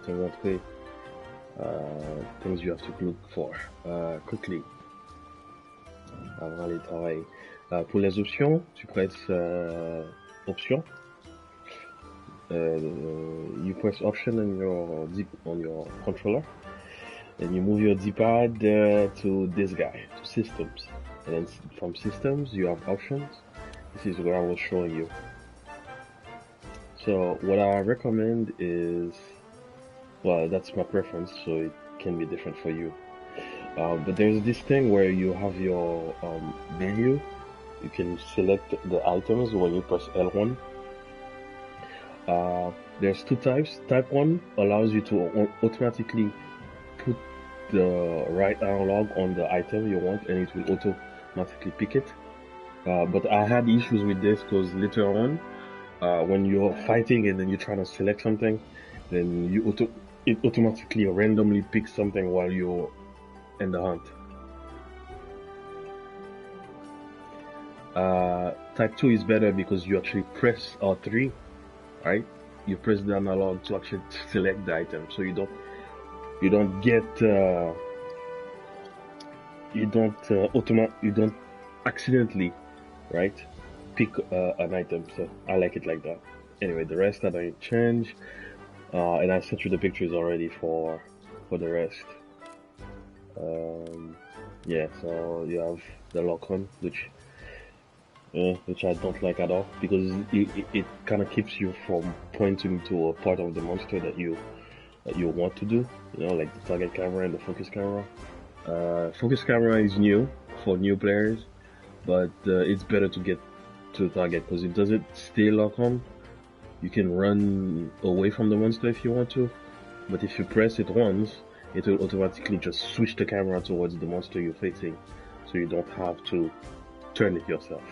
te montrer things you have to look for quickly avant les travailler. Pour les options, tu presses options. You press option on your controller, and you move your D-pad to this guy, to systems, and then from systems you have options. This is what I was showing you. So what I recommend is, well, that's my preference, so it can be different for you. But there's this thing where you have your menu. You can select the items when you press L1. There's two types. Type 1 allows you to automatically put the right analog on the item you want, and it will automatically pick it. But I had issues with this because later on, when you're fighting and then you're trying to select something, then it automatically randomly picks something while you're in the hunt. Type 2 is better because you actually press R3, right? You press the analog to actually select the item, so you don't accidentally, right, pick an item. So I like it like that. Anyway, the rest I don't change, and I sent you the pictures already for the rest. Yeah, so you have the lock on, which I don't like at all, because it kind of keeps you from pointing to a part of the monster that you want to do, you know, like the target camera and the focus camera. Focus camera is new for new players, but it's better to get to the target because it doesn't stay locked on. You can run away from the monster if you want to, but if you press it once, it will automatically just switch the camera towards the monster you're facing, so you don't have to turn it yourself.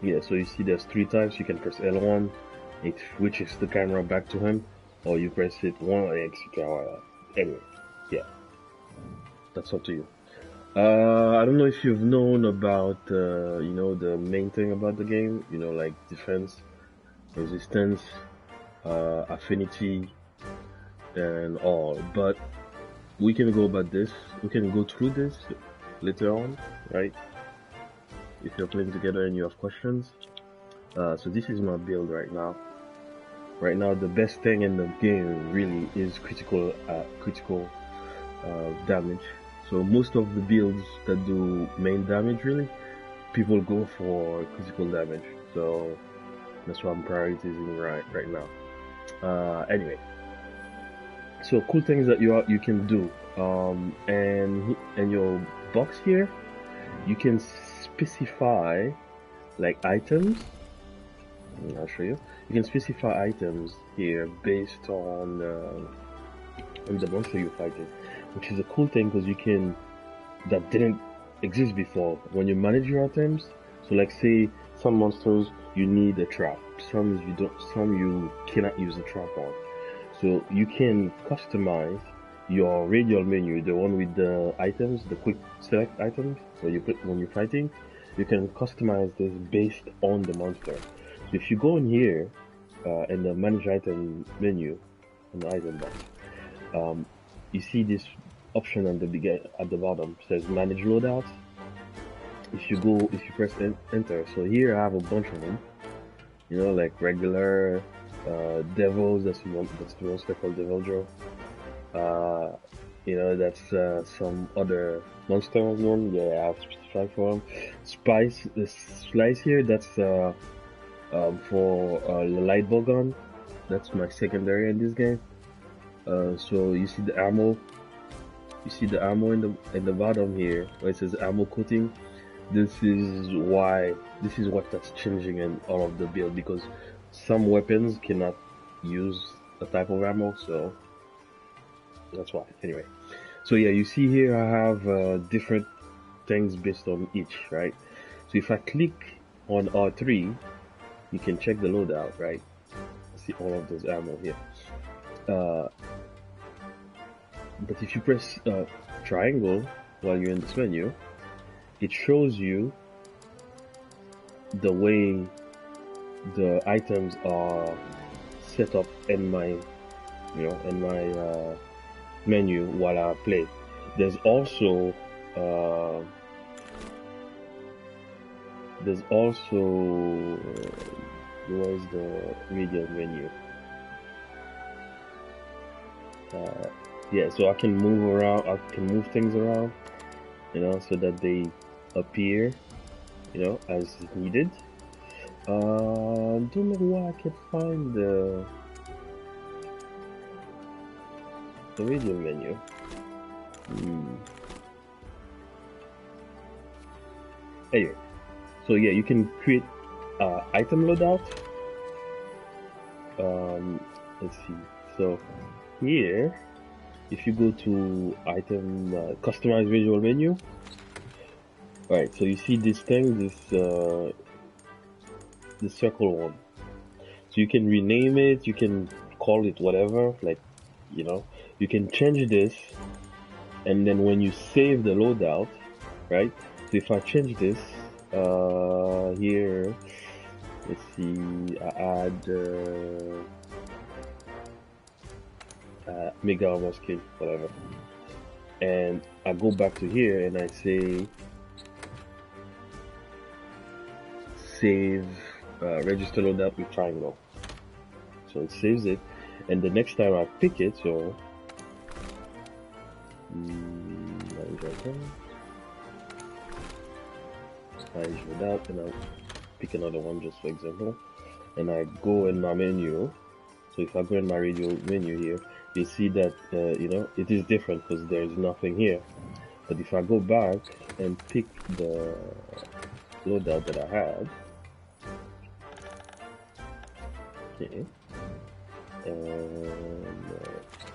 Yeah, so you see there's three types. You can press L1, it switches the camera back to him, or you press it 1, etc. Anyway, yeah, that's up to you. I don't know if you've known about, you know, the main thing about the game, you know, like defense, resistance, affinity, and all, but we can go about this. We can go through this later on, right? If you're playing together and you have questions. So this is my build right now. Right now, the best thing in the game really is critical damage. So most of the builds that do main damage, really, people go for critical damage. So that's what I'm prioritizing right now. Anyway, so cool things that you can do. And in your box here, you can specify like items. I'll show you. You can specify items here based on the monster you're fighting, which is a cool thing because that didn't exist before. When you manage your items, so like say some monsters you need a trap, some you cannot use a trap on. So you can customize your radial menu, the one with the items, the quick select items. So when you're fighting, you can customize this based on the monster. So if you go in here in the manage item menu in the item box, you see this option at the bottom says manage loadouts. If you press enter, so here I have a bunch of them, you know, like regular devils, that's the monster called Devil Joe. You know, that's some other monster one. Yeah, I have specified for them. Slice here, that's for the light ball gun. That's my secondary in this game. So you see the ammo. You see the ammo in the bottom here where it says ammo coating. This is what that's changing in all of the build, because some weapons cannot use a type of ammo, so that's why. Anyway, so yeah, you see here I have different things based on each, right? So if I click on R3, you can check the loadout, right? See all of those ammo here. But if you press triangle while you're in this menu, it shows you the way the items are set up in my menu while I play. There's also where's the radio menu? Yeah, so I can move around. I can move things around, so that they appear, as needed. Don't know why I can't find the radio menu. Anyway, so yeah, you can create item loadout. Let's see. So here, if you go to item customize visual menu, right? So you see this thing, this circle one. So you can rename it. You can call it whatever. Like, you can change this, and then when you save the loadout, right? So if I change this here, let's see, I add mega armor skill, whatever, and I go back to here and I say save register loadout with triangle. So it saves it, and the next time I pick it, so I loadout, and I'll pick another one just for example, and I go in my menu. So if I go in my radio menu here, you see that it is different because there's nothing here. But if I go back and pick the loadout that I had, okay, and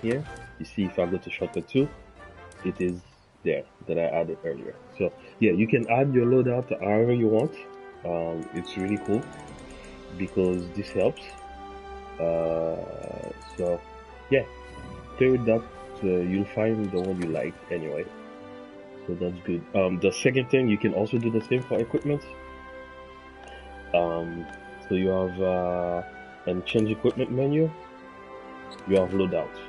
here you see if I go to shortcut 2, it is there that I added earlier. So yeah, you can add your loadout to however you want. It's really cool because this helps. So yeah, play with that. You'll find the one you like anyway. So that's good. The second thing, you can also do the same for equipment. So you have and change equipment menu. You have loadouts,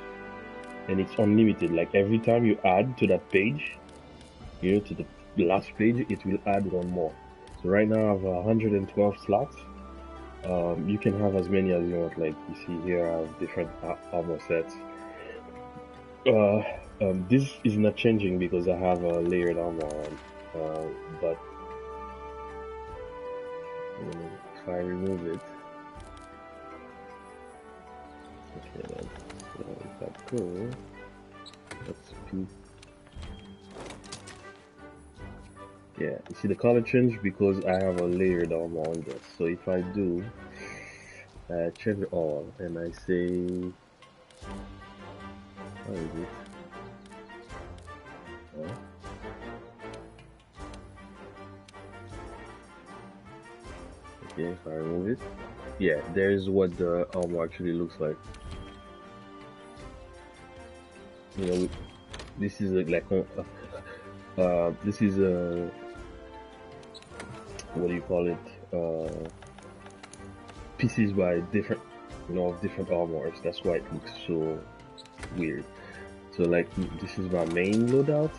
and it's unlimited. Like every time you add to that page, to the last page, it will add one more. So right now I have 112 slots. You can have as many as you want. Like you see here, I have different armor sets. This is not changing because I have a layered armor on. But if I remove it, okay, then so if I go, let's see. Yeah, you see the color change because I have a layered armor on this. So if I do change all and I say, how is it? Okay, if I remove it, yeah, there's what the armor actually looks like. This is like this is a what do you call it? Pieces by different, different armors. That's why it looks so weird. So like this is my main loadout.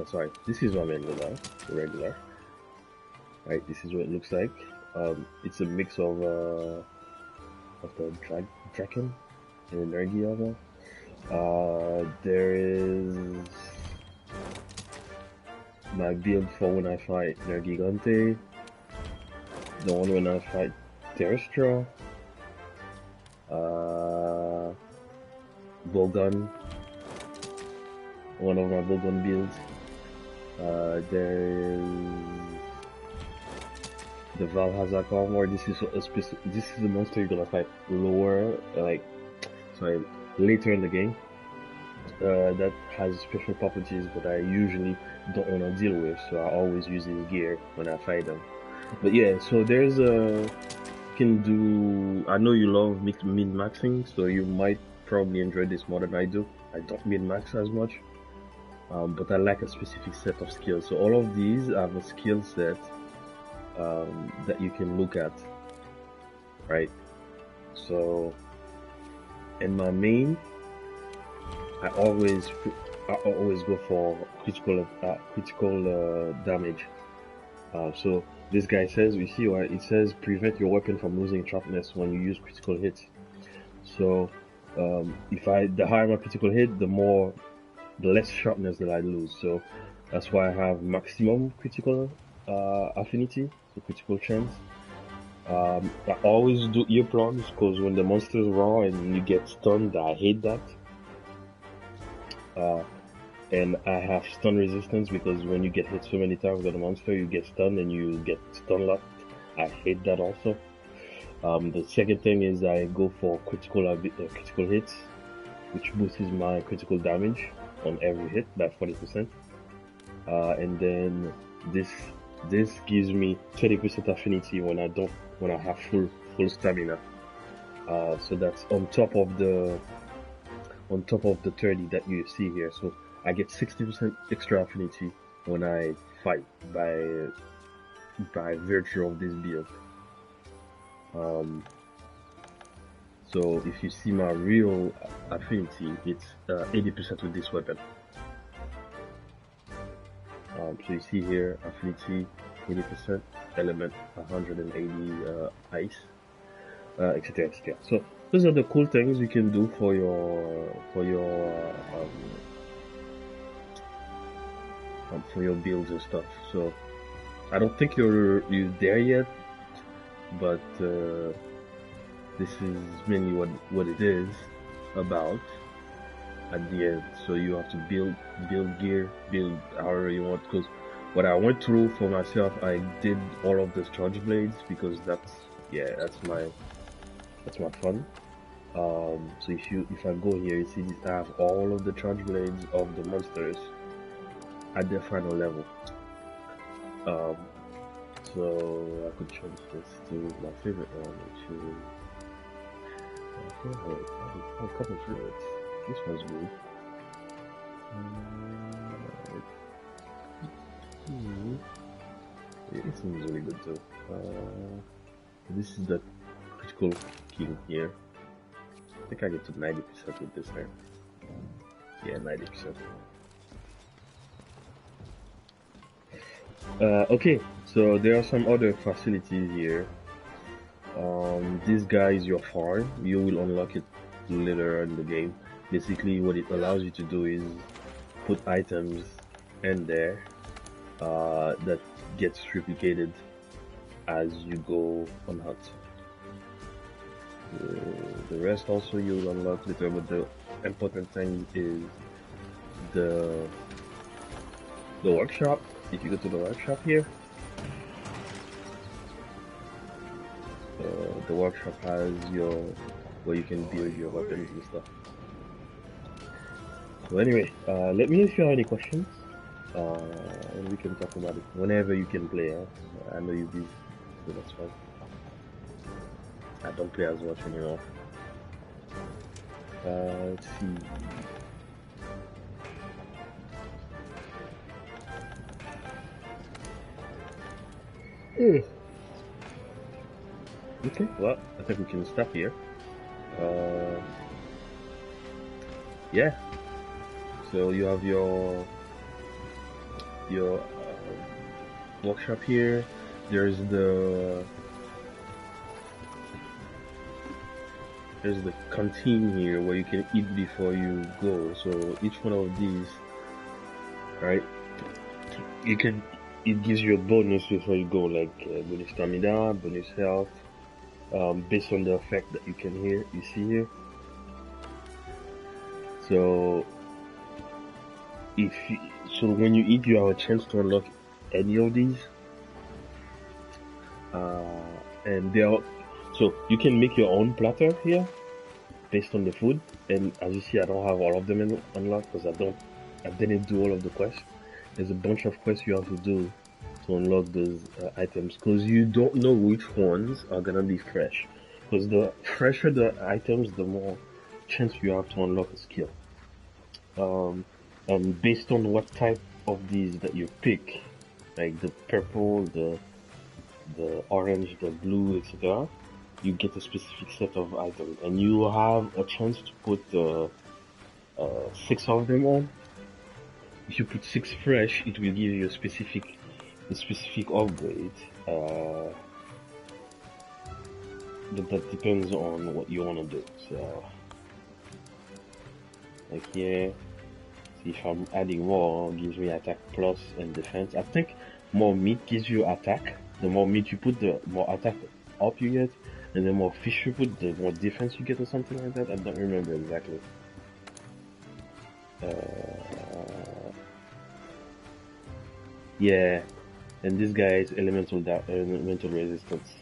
Sorry, this is my main loadout, regular. Right, this is what it looks like. It's a mix of the dragon and the nerdy armor. There is my build for when I fight Nergigante, the one when I fight Terrestra, Bowgun, one of my Bowgun builds. There is the Valhazak armor. This is this is the monster you're gonna fight later in the game. That has special properties that I usually don't want to deal with, so I always use his gear when I fight them. But yeah, so there's can do. I know you love min-maxing, so you might probably enjoy this more than I do. I don't min-max as much, but I like a specific set of skills. So all of these have a skill set that you can look at, right? So in my main, I always go for critical damage. So this guy says, you see, right? It says prevent your weapon from losing sharpness when you use critical hits. So the higher my critical hit, the less sharpness that I lose. So that's why I have maximum critical affinity, so critical chance. I always do earplugs because when the monster's raw and you get stunned, I hate that. And I have stun resistance because when you get hit so many times by the monster, you get stunned and you get stun locked. I hate that also. The second thing is I go for critical hits, which boosts my critical damage on every hit by 40%. And then this gives me 30% affinity when I have full stamina. So that's on top of the 30 that you see here. So I get 60% extra affinity when I fight by virtue of this build. So if you see my real affinity, it's 80% with this weapon. So you see here, affinity 80%, element 180, ice, etc. etc. So those are the cool things you can do for your builds and stuff. So I don't think you're there yet, but this is mainly what it is about at the end. So you have to build gear, build however you want, because what I went through for myself, I did all of the charge blades because that's my fun. So if I go here, you see I have all of the charge blades of the monsters at their final level. So I could change this to my favorite one, which is a couple of favorites. This one's good. It seems really good too. This is the critical king here. I think I get to 90% with this time. Yeah, 90%. Okay, so there are some other facilities here. This guy is your farm. You will unlock it later in the game. Basically, what it allows you to do is put items in there that gets replicated as you go on hunt. The rest also you'll unlock later, but the important thing is the workshop. If you go to the workshop here, the workshop has where you can build your weapons and stuff. So anyway, let me know if you have any questions, and we can talk about it whenever you can play. I know you're busy, so that's fine. I don't play as much anymore. Let's see. Okay, well, I think we can stop here. Yeah. So you have your workshop here. There's the canteen here where you can eat before you go. So each one of these, right? It gives you a bonus before you go, like bonus stamina, bonus health, based on the effect that you see here. So when you eat, you have a chance to unlock any of these, and so you can make your own platter here based on the food. And as you see, I don't have all of them unlocked because I didn't do all of the quests. There's a bunch of quests you have to do to unlock those items, because you don't know which ones are gonna be fresh. Because the fresher the items, the more chance you have to unlock a skill. And based on what type of these that you pick, like the purple, the the orange, the blue, etc., you get a specific set of items, and you have a chance to put 6 of them on. If you put 6 fresh, it will give you a specific upgrade. But that depends on what you want to do. So, like here, see if I'm adding more, it gives me attack plus and defense. I think more meat gives you attack. The more meat you put, the more attack up you get, and the more fish you put, the more defense you get, or something like that. I don't remember exactly. Yeah, and this guy is elemental resistance.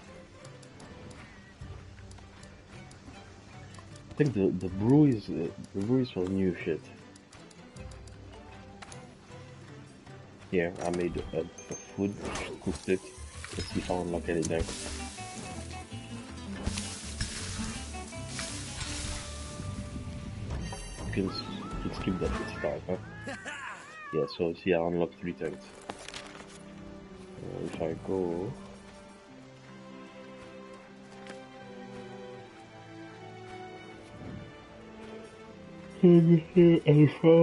I think the brew is for new shit. Here, I made a food, cooked it. Let's see if I unlock anything. You can skip that at start, huh? Yeah, so see, I unlocked 3 things. If I go... info.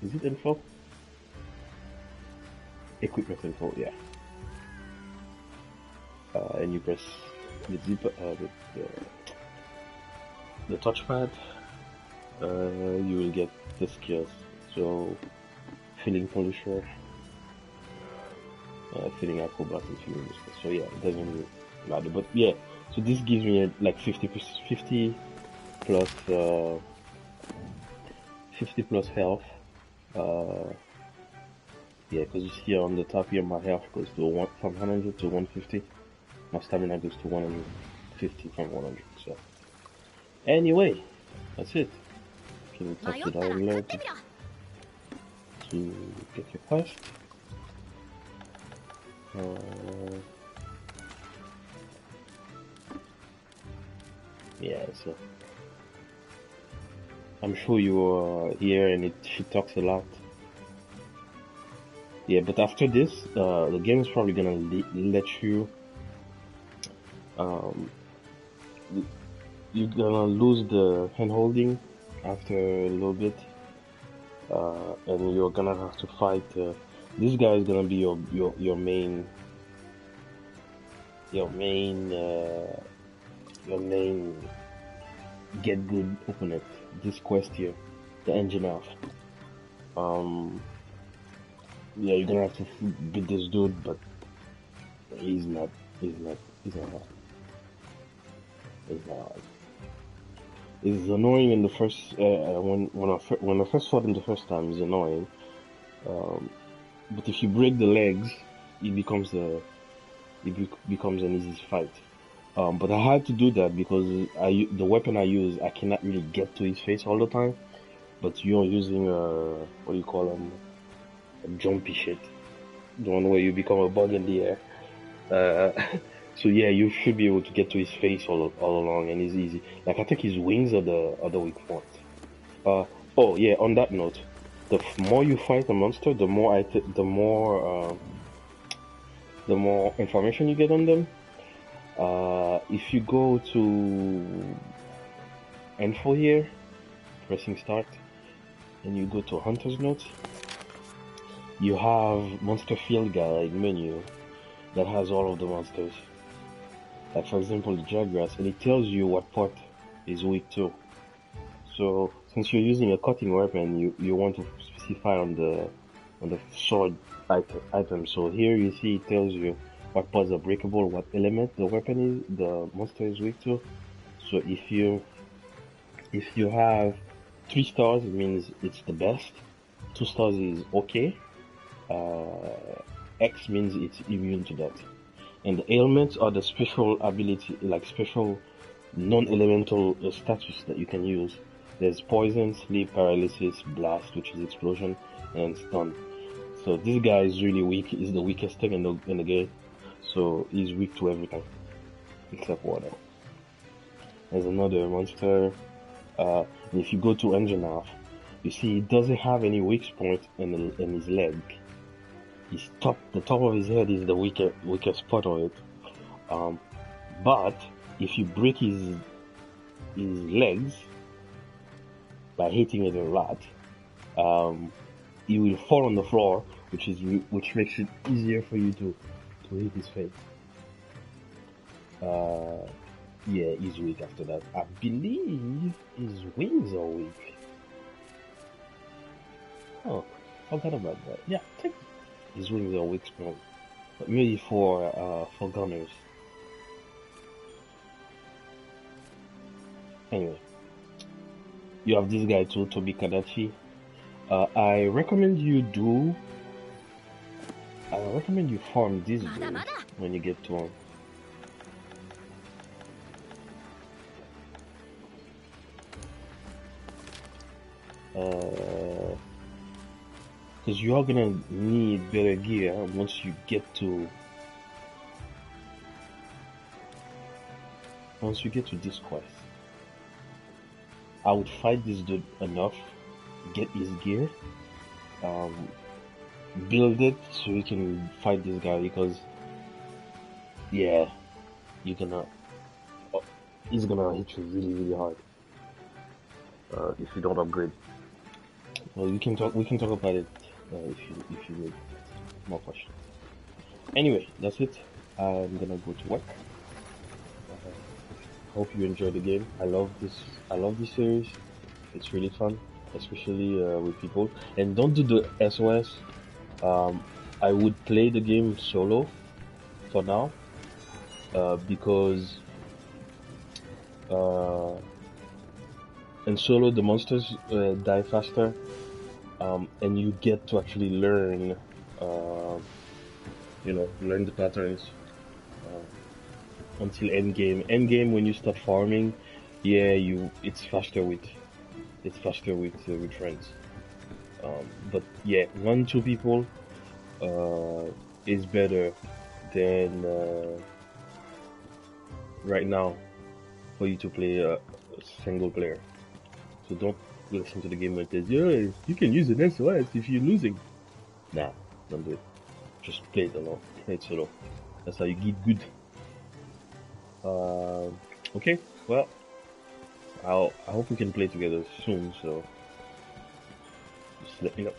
Is it info? Equipment info, yeah. And you press the zip, the touchpad. You will get the skills. So, filling polisher, filling acrobat, and filling this. So yeah, it doesn't really matter. But yeah, so this gives me like 50 plus 50 plus health. Yeah, because you see on the top here, my health goes to from 100 to 150. My stamina goes to 150 from 100. So anyway, that's it. You can touch the download to get your quest. Yeah, so I'm sure you are here, and she talks a lot. Yeah, but after this, the game is probably gonna let you. You're gonna lose the hand holding after a little bit, and you're gonna have to fight. This guy is gonna be your main get good opponent. This quest here, the engineer. Yeah, you're gonna have to beat this dude, but he's not hard. It's annoying in the first when I first fought him the first time. It's annoying, but if you break the legs, it becomes an easy fight. But I had to do that because the weapon I use, I cannot really get to his face all the time. But you're using what do you call them? A jumpy shit, the one where you become a bug in the air. So yeah, you should be able to get to his face all along, and it's easy. Like I think his wings are the weak points. Oh yeah. On that note, the more you fight a monster, the more information you get on them. If you go to info here, pressing start, and you go to Hunter's Notes, you have Monster Field Guide menu that has all of the monsters. Like for example the Jagras, and it tells you what part is weak to. So since you're using a cutting weapon, you want to specify on the sword item. So here you see it tells you what parts are breakable, what element the monster is weak to. So if you have 3 stars, it means it's the best. 2 stars is okay. X means it's immune to that. And the ailments are the special ability, like special non-elemental status that you can use. There's poison, sleep, paralysis, blast, which is explosion, and stun. So this guy is really weak. He's the weakest thing in the game. So he's weak to everything except water. There's another monster. If you go to Engineer, you see he doesn't have any weak point in his leg. the top of his head is the weaker spot on it. But if you break his legs by hitting it a lot, he will fall on the floor, which makes it easier for you to hit his face. Yeah, he's weak after that. I believe his wings are weak. Oh, forgot about that. Yeah, I think his wings are weak strong, but maybe for gunners. Anyway, you have this guy too, Tobi Kadachi. I recommend you farm these dudes when you get to them. Because you are gonna need better gear once you get to this quest. I would fight this dude enough, get his gear, build it so you can fight this guy, because yeah, he's gonna hit you really hard if you don't upgrade. Well, we can talk about it if you need more questions. Anyway, that's it. I'm gonna go to work. Hope you enjoy the game. I love this series. It's really fun, especially with people. And don't do the SOS. I would play the game solo for now, because in solo the monsters die faster, and you get to actually learn, learn the patterns until end game. End game, when you start farming, yeah, it's faster with friends. But yeah, 1-2 people is better than right now for you to play a single player. So don't listen to the game that says, yeah, you can use an SOS if you're losing. Nah, don't do it. Just play it alone. Play it solo. That's how you get good. Okay, well, I hope we can play together soon, so just let me know.